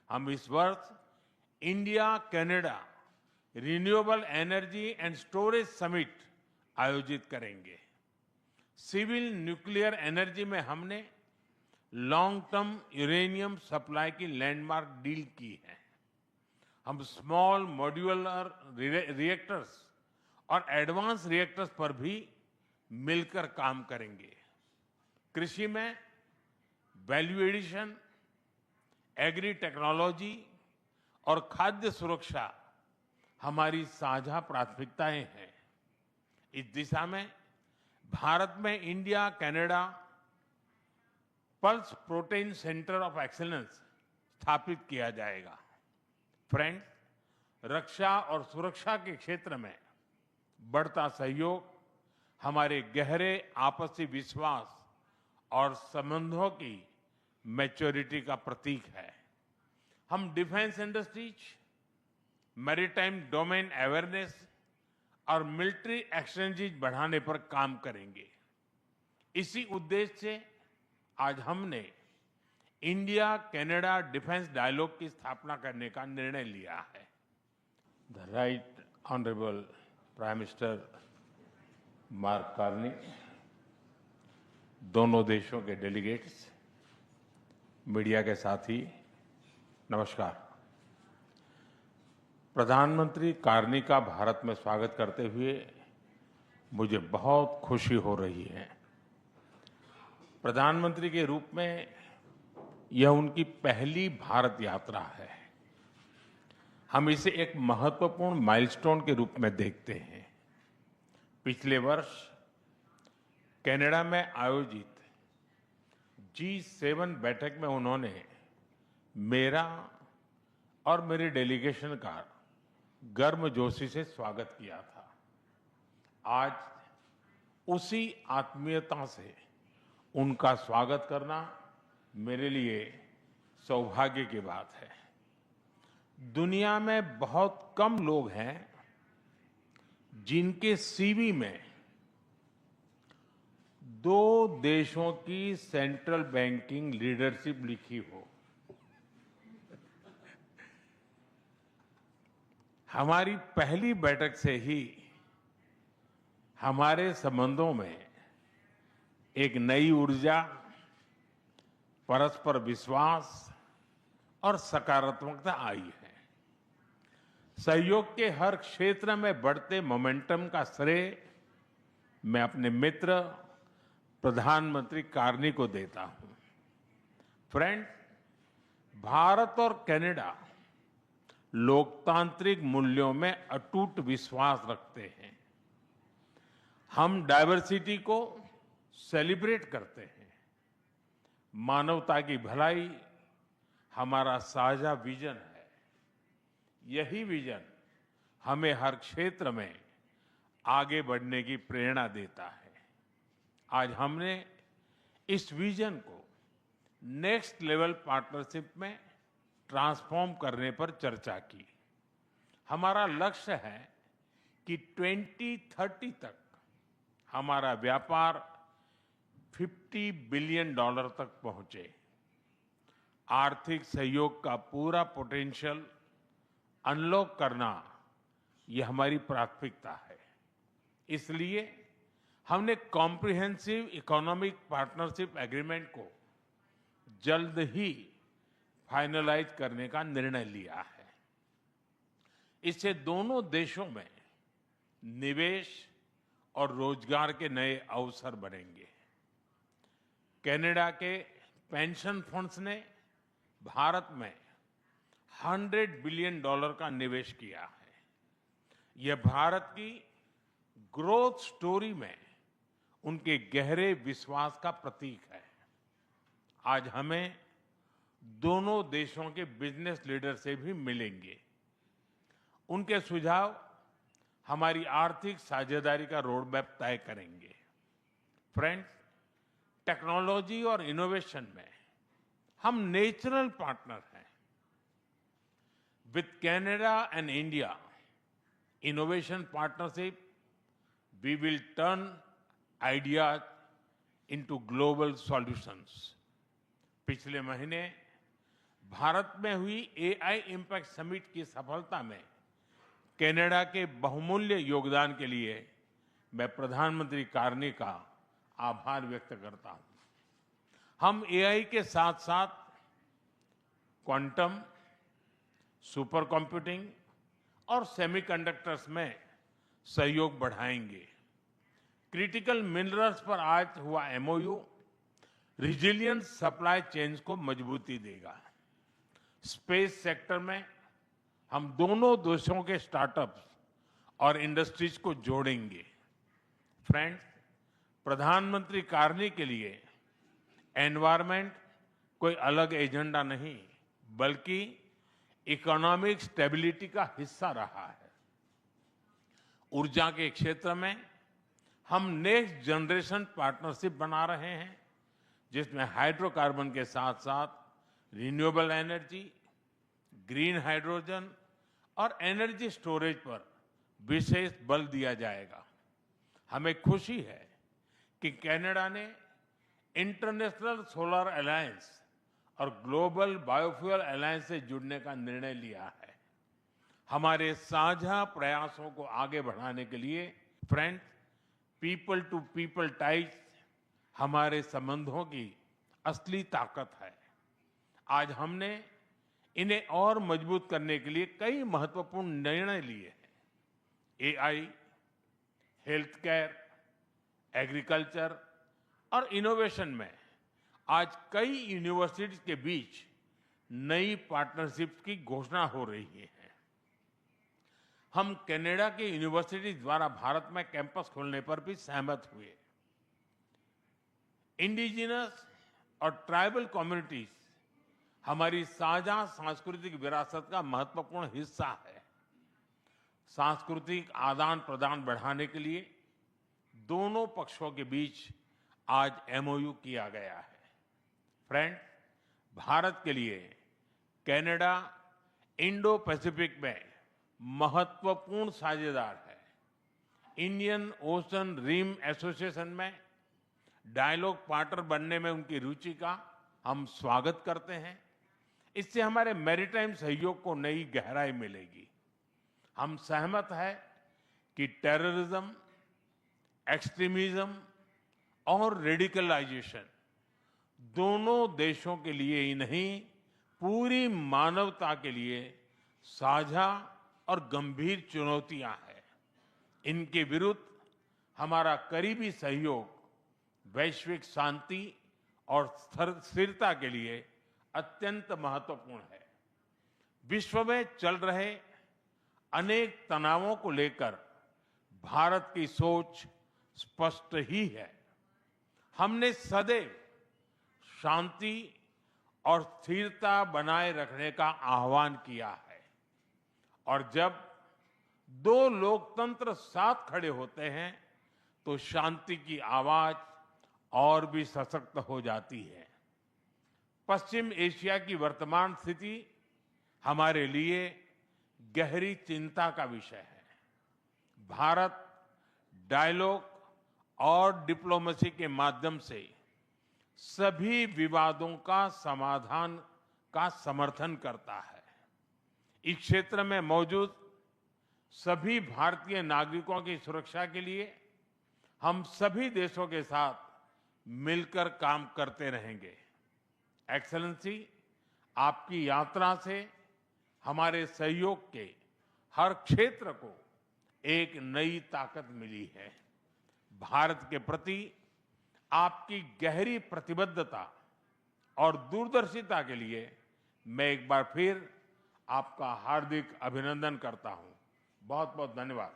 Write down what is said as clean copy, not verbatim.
हम इस वर्ष India Canada renewable energy and storage summit आयोजित करेंगे। सिविल न्यूक्लियर एनर्जी में हमने लॉन्ग टर्म यूरेनियम सप्लाई की लैंडमार्क डील की है। हम स्मॉल मॉड्यूलर रिएक्टर्स और एडवांस रिएक्टर्स पर भी मिलकर काम करेंगे। कृषि में वैल्यू एडिशन, एग्री टेक्नोलॉजी और खाद्य सुरक्षा हमारी साझा प्राथमिकताएं हैं। इस दिशा में भारत में India Canada pulse protein centre of excellence स्थापित किया जाएगा। फ्रेंड्स, रक्षा और सुरक्षा के क्षेत्र में बढ़ता सहयोग हमारे गहरे आपसी विश्वास और संबंधों की मैच्योरिटी का प्रतीक है। हम defence industries, maritime domain awareness और मिलिट्री एक्सचेंजेज बढ़ाने पर काम करेंगे। इसी उद्देश्य से आज हमने इंडिया कनाडा डिफेंस डायलॉग की स्थापना करने का निर्णय लिया है। The right honourable prime minister mark Carney, दोनों देशों के डेलीगेट्स, मीडिया के साथी, नमस्कार। प्रधानमंत्री कार्नी का भारत में स्वागत करते हुए मुझे बहुत खुशी हो रही है। प्रधानमंत्री के रूप में यह उनकी पहली भारत यात्रा है। हम इसे एक महत्वपूर्ण माइलस्टोन के रूप में देखते हैं। पिछले वर्ष कनाडा में आयोजित G7 बैठक में उन्होंने मेरा और मेरे डेलीगेशन का गर्मजोशी से स्वागत किया था। आज उसी आत्मीयता से उनका स्वागत करना मेरे लिए सौभाग्य की बात है। दुनिया में बहुत कम लोग हैं जिनके सीवी में 2 देशों की सेंट्रल बैंकिंग लीडरशिप लिखी हो। हमारी पहली बैठक से ही हमारे संबंधों में एक नई ऊर्जा, परस्पर विश्वास और सकारात्मकता आई है। सहयोग के हर क्षेत्र में बढ़ते मोमेंटम का श्रेय मैं अपने मित्र प्रधानमंत्री कार्नी को देता हूं। फ्रेंड्स, भारत और कनाडा लोकतांत्रिक मूल्यों में अटूट विश्वास रखते हैं। हम डाइवर्सिटी को सेलिब्रेट करते हैं। मानवता की भलाई हमारा साझा विजन है। यही विजन हमें हर क्षेत्र में आगे बढ़ने की प्रेरणा देता है। आज हमने इस विजन को नेक्स्ट लेवल पार्टनरशिप में ट्रांसफॉर्म करने पर चर्चा की। हमारा लक्ष्य है कि 2030 तक हमारा व्यापार $50 बिलियन तक पहुंचे। आर्थिक सहयोग का पूरा पोटेंशियल अनलॉक करना यह हमारी प्राथमिकता है। इसलिए हमने कॉम्प्रिहेंसिव इकोनॉमिक पार्टनरशिप एग्रीमेंट को जल्द ही फाइनलाइज करने का निर्णय लिया है। इससे दोनों देशों में निवेश और रोजगार के नए अवसर बनेंगे। कनाडा के पेंशन फंड्स ने भारत में $100 बिलियन का निवेश किया है। यह भारत की ग्रोथ स्टोरी में उनके गहरे विश्वास का प्रतीक है। आज हमें दोनों देशों के बिजनेस लीडर से भी मिलेंगे। उनके सुझाव हमारी आर्थिक साझेदारी का रोड मैप तय करेंगे। फ्रेंड्स, टेक्नोलॉजी और इनोवेशन में हम नेचुरल पार्टनर हैं। With Canada and India innovation partnership, we will turn ideas into global solutions. पिछले महीने भारत में हुई एआई इम्पैक्ट समिट की सफलता में कनाडा के बहुमूल्य योगदान के लिए मैं प्रधानमंत्री कार्नी का आभार व्यक्त करता हूं। हम एआई के साथ साथ क्वांटम, सुपर कंप्यूटिंग और सेमीकंडक्टर्स में सहयोग बढ़ाएंगे। क्रिटिकल मिनरल्स पर आज हुआ एमओयू रिजिलियंट सप्लाई चेन्स को मजबूती देगा। स्पेस सेक्टर में हम दोनों देशों के स्टार्टअप्स और इंडस्ट्रीज को जोड़ेंगे। फ्रेंड्स, प्रधानमंत्री कार्नी के लिए एनवायरनमेंट कोई अलग एजेंडा नहीं, बल्कि इकोनॉमिक स्टेबिलिटी का हिस्सा रहा है। ऊर्जा के क्षेत्र में हम नेक्स्ट जनरेशन पार्टनरशिप बना रहे हैं, जिसमें हाइड्रोकार्बन के साथ साथ रिन्यूएबल एनर्जी, ग्रीन हाइड्रोजन और एनर्जी स्टोरेज पर विशेष बल दिया जाएगा। हमें खुशी है कि कनाडा ने इंटरनेशनल सोलर अलायंस और ग्लोबल बायोफ्यूल अलायंस से जुड़ने का निर्णय लिया है। हमारे साझा प्रयासों को आगे बढ़ाने के लिए friends, people to people ties हमारे संबंधों की असली ताकत है। आज हमने इन्हें और मजबूत करने के लिए कई महत्वपूर्ण निर्णय लिए हैं। एआई, हेल्थ केयर, एग्रीकल्चर और इनोवेशन में आज कई यूनिवर्सिटीज के बीच नई पार्टनरशिप की घोषणा हो रही है। हम कनाडा की यूनिवर्सिटी द्वारा भारत में कैंपस खोलने पर भी सहमत हुए। इंडिजिनस और ट्राइबल कम्युनिटीज हमारी साझा सांस्कृतिक विरासत का महत्वपूर्ण हिस्सा है। सांस्कृतिक आदान प्रदान बढ़ाने के लिए दोनों पक्षों के बीच आज एमओयू किया गया है। फ्रेंड्स, भारत के लिए कनाडा इंडो पैसिफिक में महत्वपूर्ण साझेदार है। इंडियन ओशन रिम एसोसिएशन में डायलॉग पार्टनर बनने में उनकी रुचि का हम स्वागत करते हैं। इससे हमारे मैरीटाइम सहयोग को नई गहराई मिलेगी। हम सहमत हैं कि टेररिज्म, एक्सट्रीमिज्म और रेडिकलाइजेशन दोनों देशों के लिए ही नहीं, पूरी मानवता के लिए साझा और गंभीर चुनौतियां हैं। इनके विरुद्ध हमारा करीबी सहयोग वैश्विक शांति और स्थिरता के लिए अत्यंत महत्वपूर्ण है। विश्व में चल रहे अनेक तनावों को लेकर भारत की सोच स्पष्ट ही है। हमने सदैव शांति और स्थिरता बनाए रखने का आह्वान किया है, और जब दो लोकतंत्र साथ खड़े होते हैं तो शांति की आवाज और भी सशक्त हो जाती है। पश्चिम एशिया की वर्तमान स्थिति हमारे लिए गहरी चिंता का विषय है। भारत डायलॉग और डिप्लोमेसी के माध्यम से सभी विवादों का समाधान का समर्थन करता है। इस क्षेत्र में मौजूद सभी भारतीय नागरिकों की सुरक्षा के लिए हम सभी देशों के साथ मिलकर काम करते रहेंगे। एक्सेलेंसी, आपकी यात्रा से हमारे सहयोग के हर क्षेत्र को एक नई ताकत मिली है। भारत के प्रति आपकी गहरी प्रतिबद्धता और दूरदर्शिता के लिए मैं एक बार फिर आपका हार्दिक अभिनंदन करता हूं। बहुत बहुत धन्यवाद।